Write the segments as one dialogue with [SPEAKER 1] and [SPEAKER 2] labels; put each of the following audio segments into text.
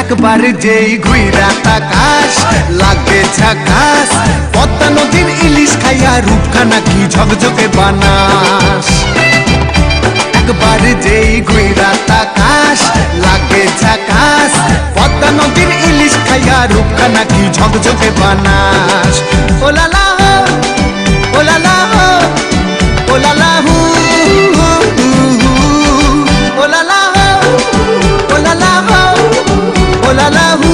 [SPEAKER 1] একবার যেই ঘুইরা তাকাস লাগে ঝাকাস, পদ্মা নদীর ইলিশ খাইয়া রূপখানা কি ঝকঝকে বানাস। একবার যেই ঘুইরা তাকাস লাগে ঝাকাস, পদ্মা নদীর ইলিশ খাইয়া রূপখানা কি ঝকঝকে বানাস। ওলালা হো ওলালা হো ওলালা হু ওলালা হো ওলালা হো ওলালা হু।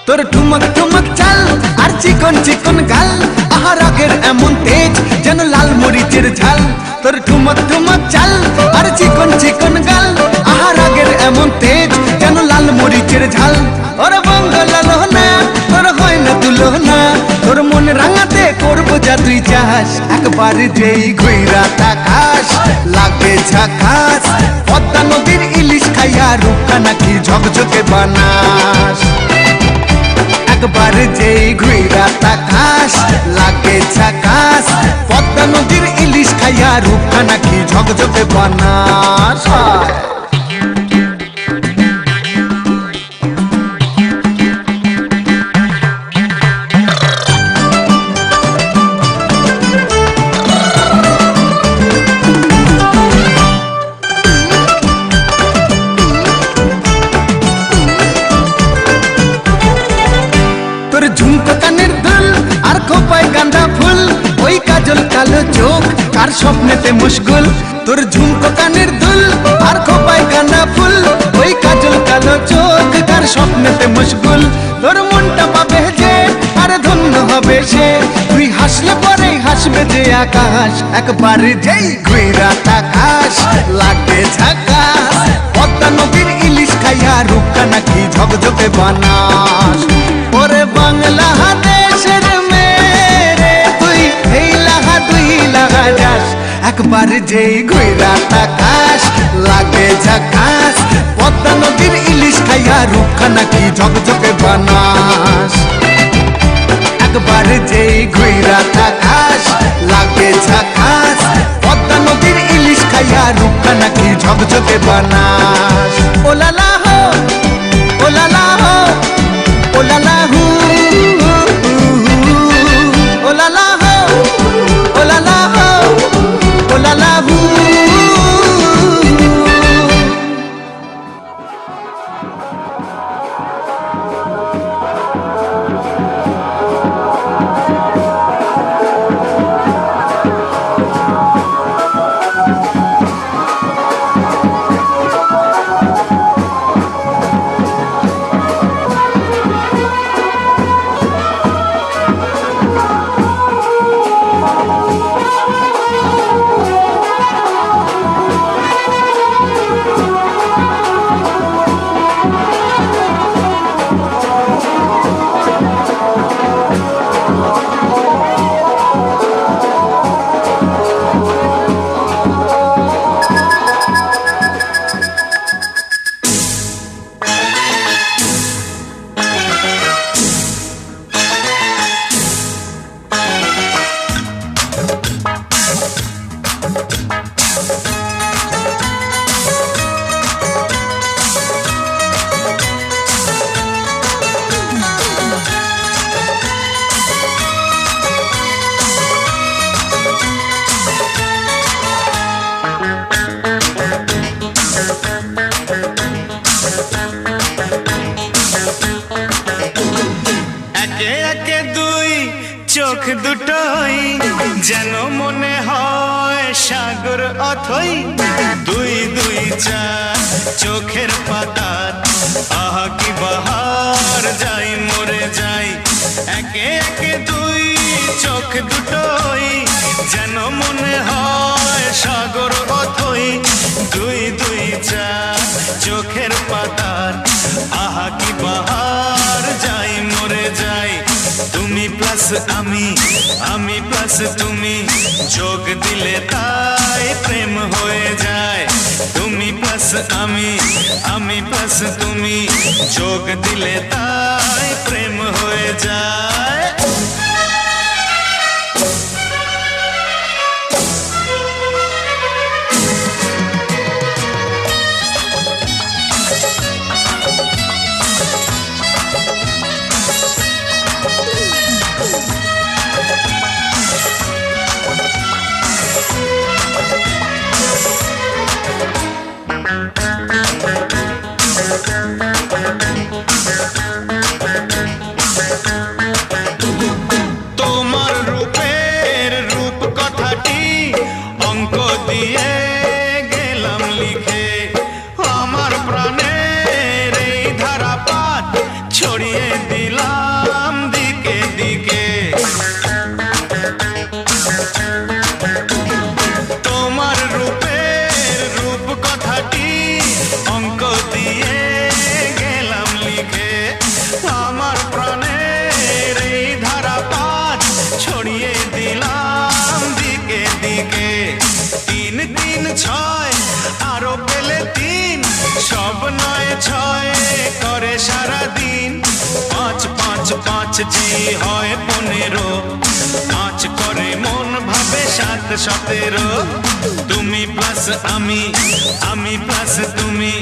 [SPEAKER 1] তোর ঠুমক ঠুমক চাল আর চিকন চিকন গাল, আহার আগের এমন তেজ যেন লাল মরিচের ঝাল। তোর ঠুমক ঠুমক চাল আর চিকন চিকন গাল, আহার আগের এমন তেজ যেন লাল মরিচের ঝাল। ওর বঙ্গলালো না তোর হয় না তুলো না, তোর মন রাঙাতে করবো যা তুই চাস। একবার যেই ঘুইরা তাকাস লাগে ঝাকাস, পদ্মা নদীর ইলিশ খাইয়া রূপখানা কি ঝকঝকে বানাস। একবার যেই ঘুইরা তাকাস লাগে ঝাকাস, পদ্মা নদীর ইলিশ খাইয়া রূপখানা কি ঝকঝকে বানাস। তোর ঝুমকো কানের দুল আর খোপায় গাঁদা ফুল, ওই কাজল কালো চোখ কার স্বপ্নেতে মুশগুল। তোর ঝুমকো কানের দুল আর খোপায় গাঁদা ফুল, ওই কাজল কালো চোখ কার স্বপ্নেতে মুশগুল। তোর মনটা পাবে যে আর ধন্য হবে সে, তুই হাসলে পরে হাসবে যে আকাশ। একবার যেই ঘুইরা তাকাস লাগে ঝাকাস, পদ্মা নদীর ইলিশ খাইয়া রূপখানা কি ঝকঝকে বানাস। ওরে বাংলা দেশের মেরে তুই এই লাগা দুই লাগা যাস। একবার যেই ঘুইরা তাকাস লাগে ঝাকাস, পদ্মা নদীর ইলিশ খাইয়া রূপখানা কি ঝকঝকে বানাস। একবার যেই ঘুইরা তাকাস লাগে ঝাকাস, পদ্মা নদীর ইলিশ খাইয়া রূপখানা কি ঝকঝকে বানাস। ওলালা হো ওলালা হো ওলালা হু ওলালা হো ওলালা হো ওলালা হু।
[SPEAKER 2] চোখ দুটোই যেন মনে হয় সাগর অথই, দুই দুই চার চোখের পাতার আহা কি বাহার, যাই মরে যাই একে একে দুই চোখ দুটোই যেন মনে হয় সাগর অথই, দুই দুই চার চোখের পাতার আহা কি বাহার, যাই মরে যাই। তুমি প্লাস আমি, আমি প্লাস তুমি, যোগ দিলে তাই প্রেম হয়ে যায়। তুমি প্লাস আমি, আমি প্লাস তুমি, যোগ দিলে তাই প্রেম হয়ে যায়। দিয়ে গেলাম লিখে আমার প্রাণের এই ধারাপাত ছড়িয়ে দিলাম দিকে দিকে। তোমার রূপের রূপ কথাটি অঙ্ক দিয়ে গেলাম লিখে আমার প্রাণের এই ধারাপাত ছড়িয়ে দিলাম দিকে দিকে। 3 3 6 আরো পেলে 3 সব 9 6 করে সারাদিন। 5 5 5 জি হয় 15 5 করে মন ভাবে 7 17। তুমি প্লাস আমি আমি প্লাস তুমি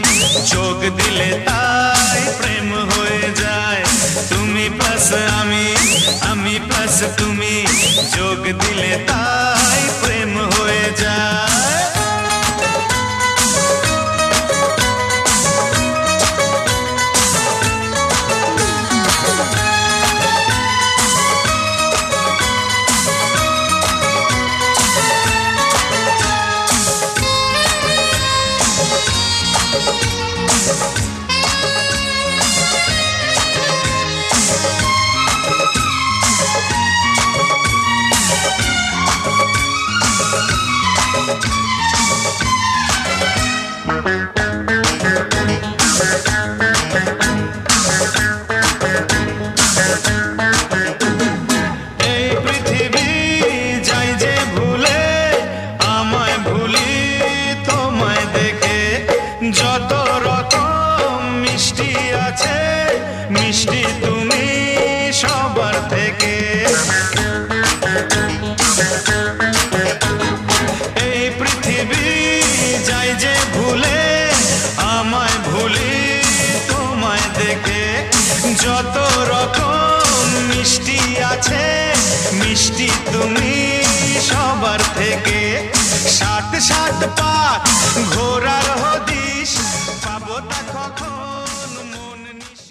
[SPEAKER 2] যোগ দিলে তাই প্রেম হয়ে যায়। তুমি প্লাস আমি আমি প্লাস তুমি যোগ দিলে তাই প্রেম হয়ে যায়। এই পৃথিবী যাই যে ভুলে আমায় ভুলি তোমায় দেখে। যত রকম মিষ্টি আছে মিষ্টি তুমি সবার থেকে। এই পৃথিবী যাই যে ভুলে আমায় ভুলি তোমায় দেখে। যত রকম মিষ্টি আছে মিষ্টি তুমি সবার থেকে। 7 7 পাক ঘোরার হদিশ পাবো তা কখন মন নিশ।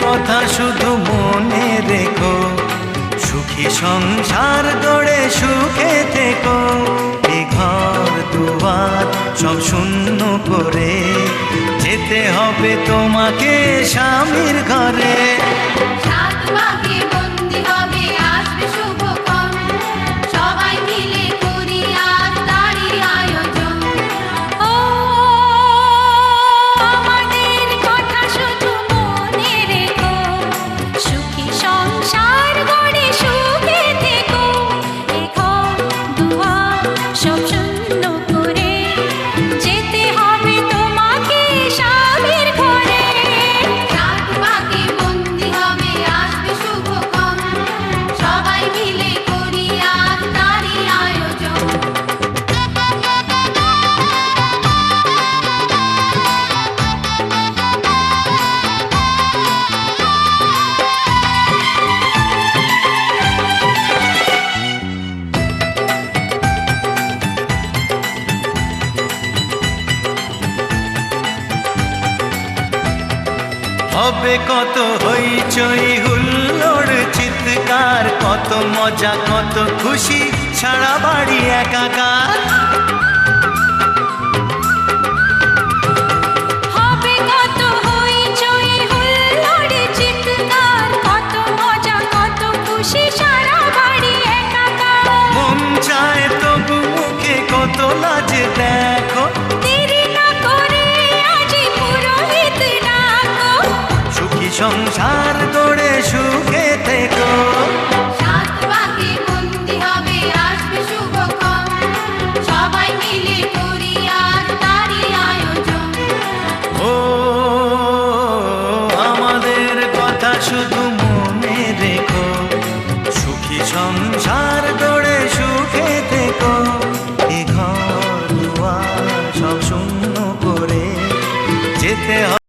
[SPEAKER 2] কথা শুধু মনে রেখো সুখী সংসার গড়ে সুখে থেকো। এ ঘর দুয়ার সব শূন্য করে যেতে হবে তোমাকে স্বামীর ঘরে। হবে কত হইচই হুল্লোড় চিৎকার, কত মজা কত খুশি সারা বাড়ি একাকার।
[SPEAKER 3] হবে কত হইচই হুল্লোড় চিৎকার, কত মজা কত খুশি সারা বাড়ি একাকার।
[SPEAKER 2] মন চায় তবু মুখে কত লাজ দেখো,
[SPEAKER 3] দেরি না করে আজি পুরোহিত ডাকো।
[SPEAKER 2] সুখী সংসার গড়ে সুখে থেকো।
[SPEAKER 3] সাত পাকে বন্দি হবে আসবে শুভক্ষণ, সবাই মিলে করি আজ তারই আয়োজন।
[SPEAKER 2] ও আমাদের যেতে